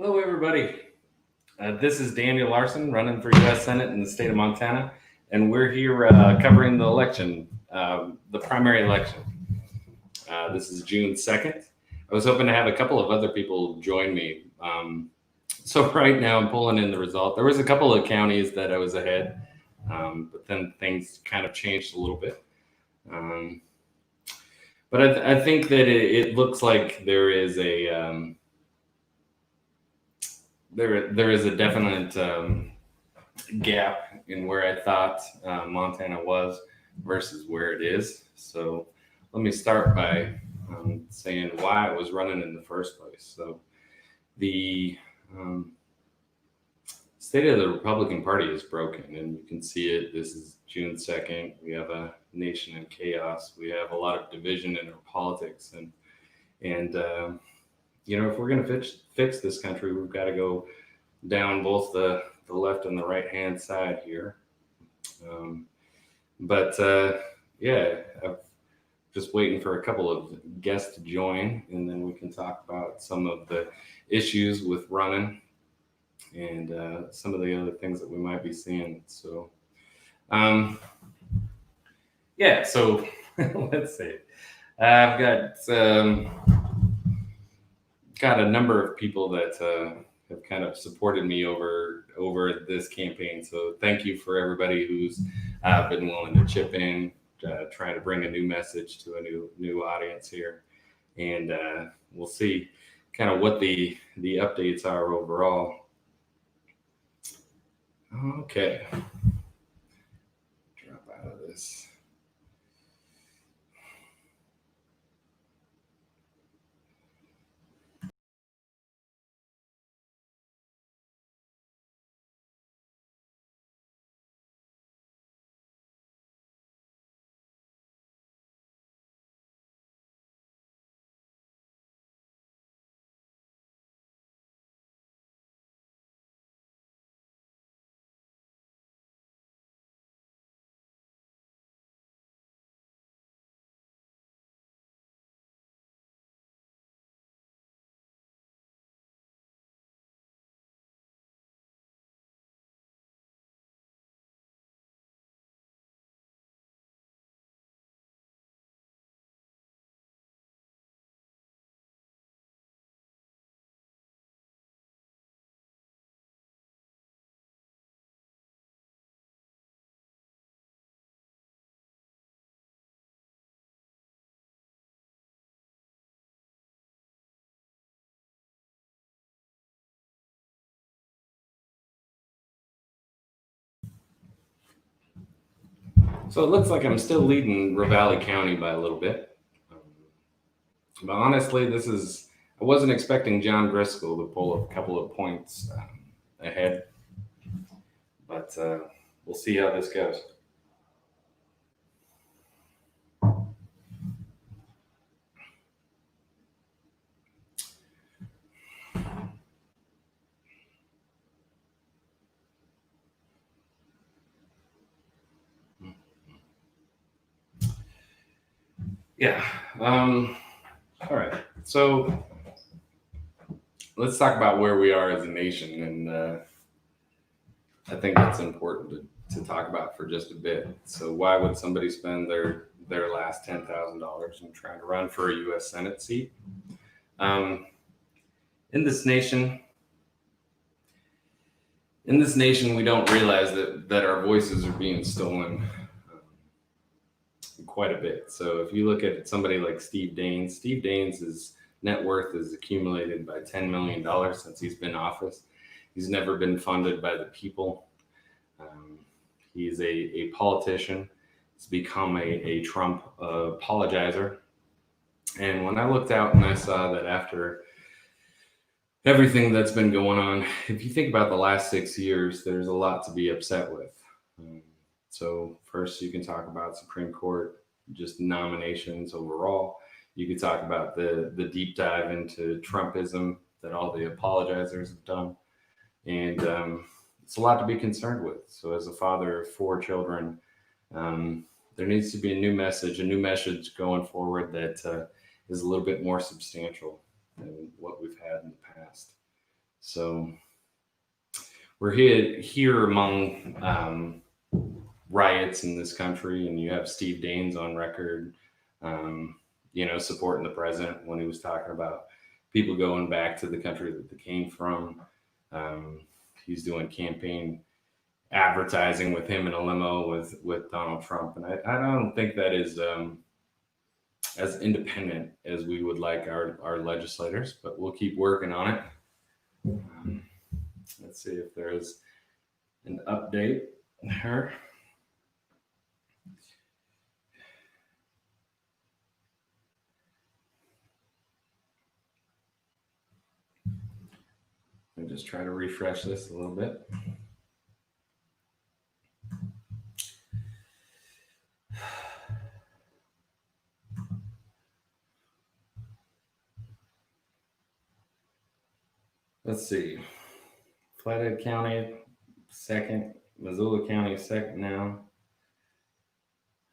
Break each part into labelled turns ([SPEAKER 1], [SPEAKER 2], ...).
[SPEAKER 1] Hello, everybody. This is Daniel Larson running for U.S. Senate in the state of Montana, and we're here covering the election, the primary election. This is June 2nd. I was hoping to have a couple of other people join me. So, right now, I'm pulling in the result. There was a couple of counties that I was ahead, but then things kind of changed a little bit. Um, but I think that it looks like there is a definite gap in where I thought Montana was versus where it is. So let me start by saying why I was running in the first place. So the um, state of the Republican Party is broken, and you can see it. This is June 2nd. We have a nation in chaos. We have a lot of division in our politics, and if we're going to fix this country, we've got to go down both the left and the right hand side here. Um, but yeah, I'm just waiting for a couple of guests to join, and then we can talk about some of the issues with running and some of the other things that we might be seeing. So, um, yeah, so let's see. I've got a number of people that have kind of supported me over this campaign. So thank you for everybody who's been willing to chip in, trying to bring a new message to a new audience here, and we'll see kind of what the updates are overall. Okay, drop out of this. So it looks like I'm still leading Ravalli County by a little bit. Um, but honestly, I wasn't expecting John Driscoll to pull a couple of points ahead, but we'll see how this goes. Yeah. All right. So let's talk about where we are as a nation, and I think that's important to talk about for just a bit. So why would somebody spend their last $10,000 in trying to run for a U.S. Senate seat? Um, in this nation, we don't realize that our voices are being stolen quite a bit. So if you look at somebody like Steve Daines' net worth is accumulated by $10 million since he's been in office. He's never been funded by the people. Um, he's a politician. He's become a Trump apologizer. And when I looked out and I saw that after everything that's been going on, if you think about the last 6 years, there's a lot to be upset with. Um, so first, you can talk about Supreme Court, just nominations overall. You could talk about the deep dive into Trumpism that all the apologizers have done, and it's a lot to be concerned with. So as a father of four children, um, there needs to be a new message going forward that is a little bit more substantial than what we've had in the past. So we're here among riots in this country, and you have Steve Daines on record, um, supporting the president when he was talking about people going back to the country that they came from. Um, he's doing campaign advertising with him in a limo with Donald Trump, and I don't think that is as independent as we would like our legislators, but we'll keep working on it. Um, let's see if there's an update here. Let me just try to refresh this a little bit. Let's see. Flathead County, second. Missoula County, second now.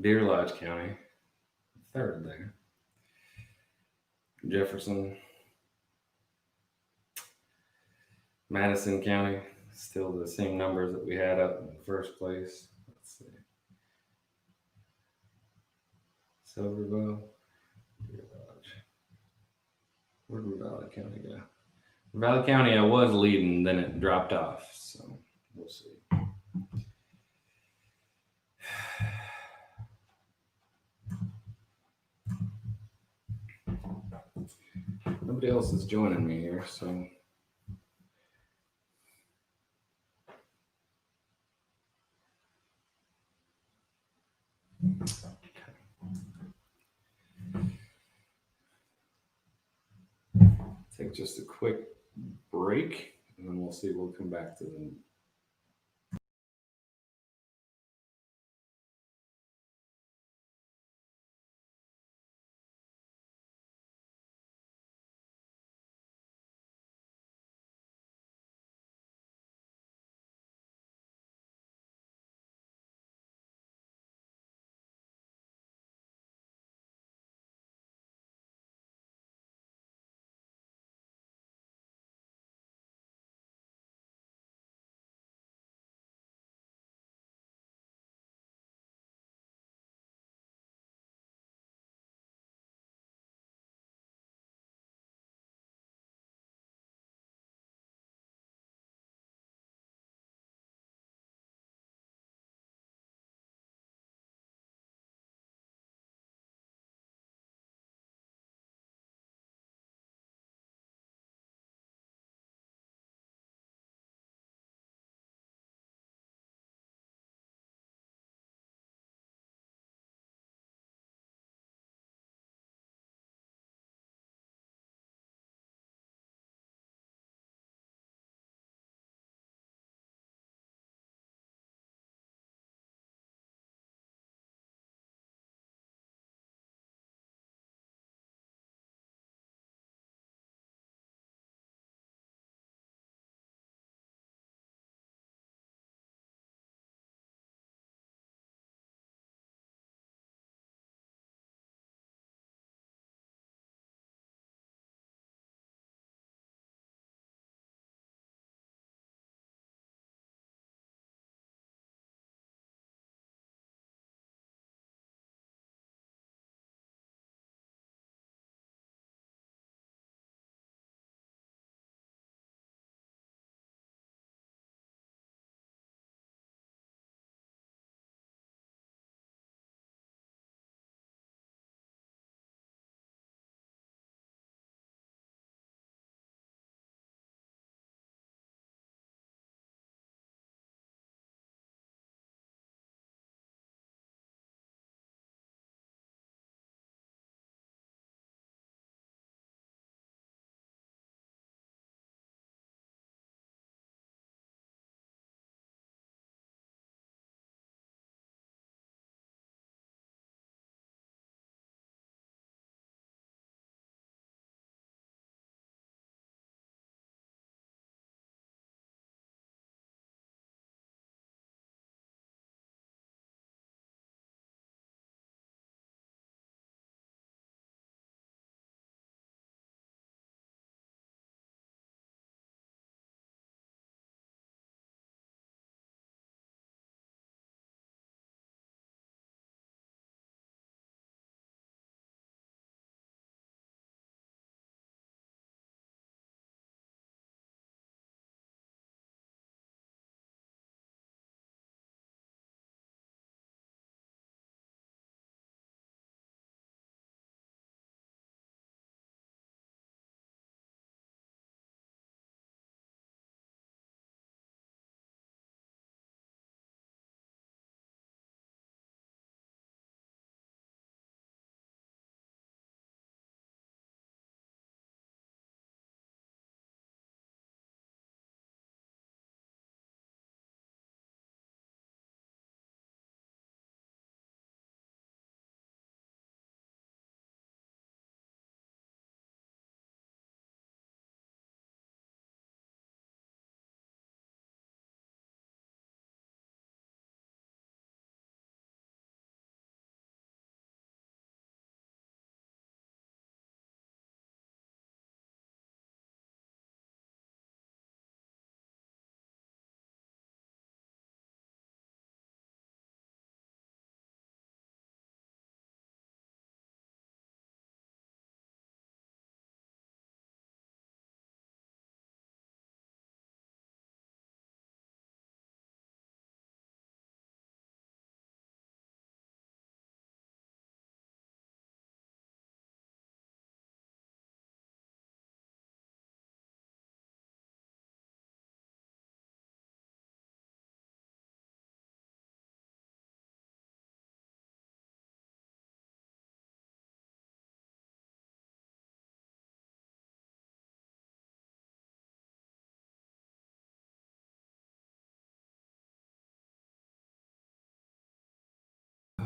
[SPEAKER 1] Deer Lodge County, third there. Jefferson, Madison County, still the same numbers that we had up in the first place. Let's see. Silverville, Deer Lodge. Where did Valley County go? Valley County, I was leading, then it dropped off. So we'll see. Nobody else is joining me here, so. Take just a quick break, and then we'll see. We'll come back to the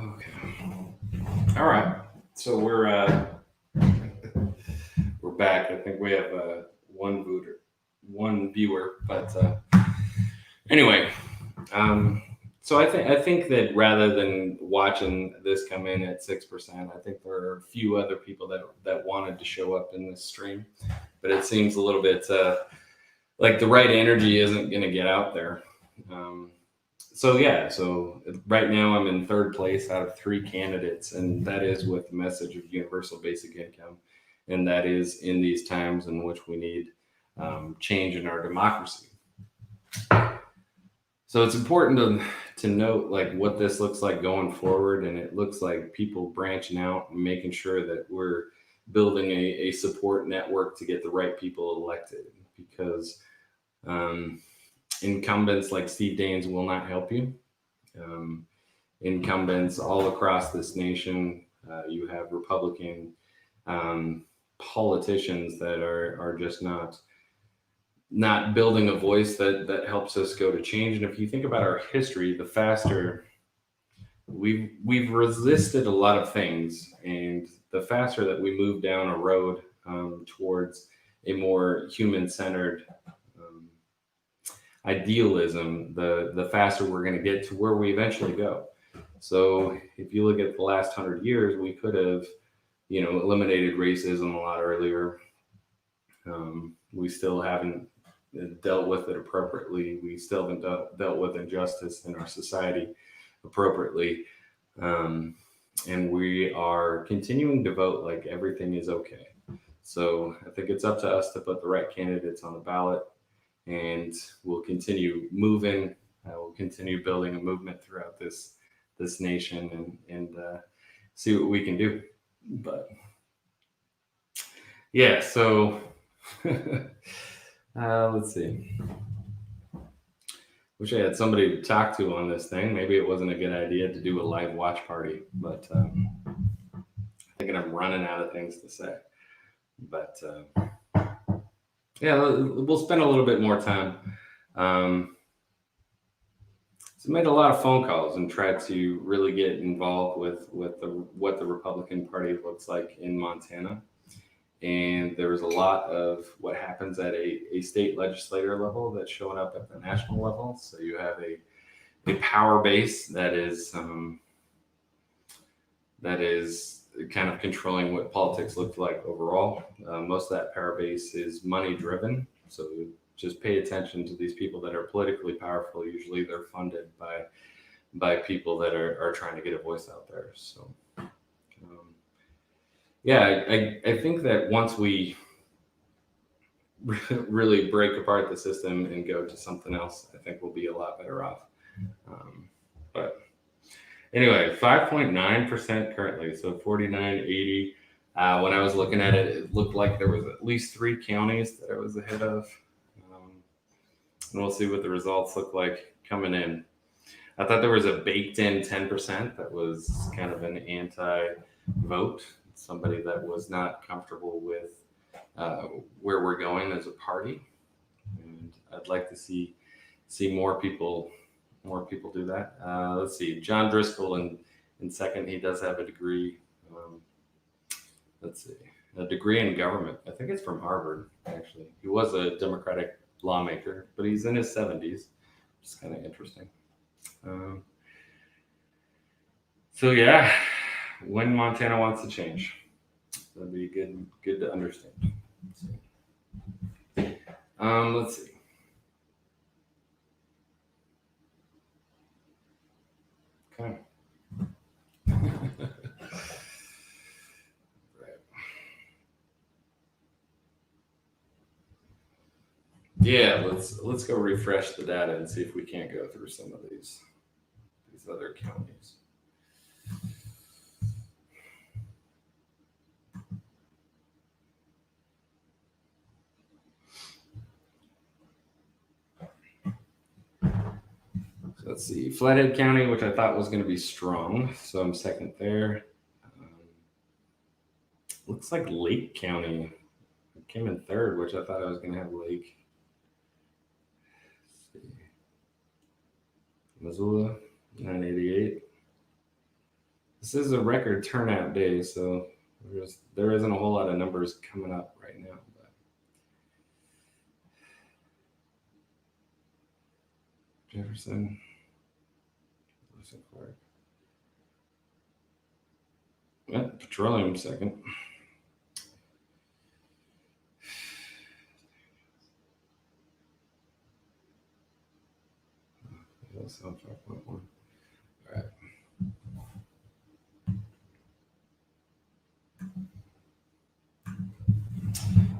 [SPEAKER 1] Okay. All right. So we're back. I think we have one viewer, but anyway. Um, so I think that rather than watching this come in at 6%, I think there are a few other people that wanted to show up in this stream, but it seems a little bit like the right energy isn't going to get out there. Um, so right now I'm in third place out of three candidates, and that is with the message of universal basic income, and that is in these times in which we need change in our democracy. So it's important to note like what this looks like going forward, and it looks like people branching out and making sure that we're building a support network to get the right people elected, because um, incumbents like Steve Daines will not help you. Um, Incumbents all across this nation, you have Republican um, politicians that are just not building a voice that helps us go to change. And if you think about our history, the faster we've resisted a lot of things, and the faster that we move down a road towards a more human-centered um, idealism, the faster we're going to get to where we eventually go. So if you look at the last 100 years, we could have, eliminated racism a lot earlier. We still haven't dealt with it appropriately. We still haven't dealt with injustice in our society appropriately. Um, and we are continuing to vote like everything is okay. So I think it's up to us to put the right candidates on the ballot, and we'll continue moving. We'll continue building a movement throughout this nation, and see what we can do. But yeah, so let's see. Wish I had somebody to talk to on this thing. Maybe it wasn't a good idea to do a live watch party, but I'm thinking I'm running out of things to say. But yeah, we'll spend a little bit more time. So made a lot of phone calls and tried to really get involved with what the Republican Party looks like in Montana. And there was a lot of what happens at a state legislator level that's showing up at the national level. So you have a power base that is kind of controlling what politics look like overall. Most of that power base is money driven. So just pay attention to these people that are politically powerful. Usually they're funded by people that are trying to get a voice out there. So yeah, I think that once we really break apart the system and go to something else, I think we'll be a lot better off. But anyway, 5.9% currently, so 49.80. When I was looking at it, it looked like there was at least 3 counties that I was ahead of. And we'll see what the results look like coming in. I thought there was a baked in 10% that was kind of an anti-vote, somebody that was not comfortable with where we're going as a party. And I'd like to see more people do that. Let's see, John Driscoll in second. He does have a degree. Let's see, a degree in government. I think it's from Harvard, actually. He was a Democratic lawmaker, but he's in his 70s. It's kind of interesting. So yeah, when Montana wants to change, that'd be good to understand. Let's see. Okay. Yeah, let's go refresh the data and see if we can't go through some of these other counties. So let's see, Flathead County, which I thought was going to be strong, so I'm second there. Looks like Lake County came in third, which I thought I was going to have Lake. Missoula, 988. This is a record turnout day, so there isn't a whole lot of numbers coming up right now. But Jefferson, Lewis and Clark. Petroleum second. So 5.1. All right.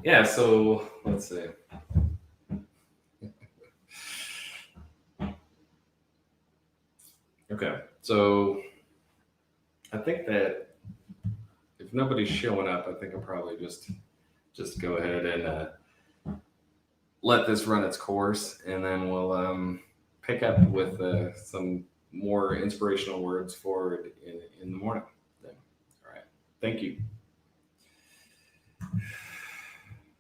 [SPEAKER 1] Yeah, so let's see. Okay, so I think that if nobody's showing up, I think I'll probably just go ahead and let this run its course, and then we'll pick up with some more inspirational words forward in the morning. Then, all right. Thank you.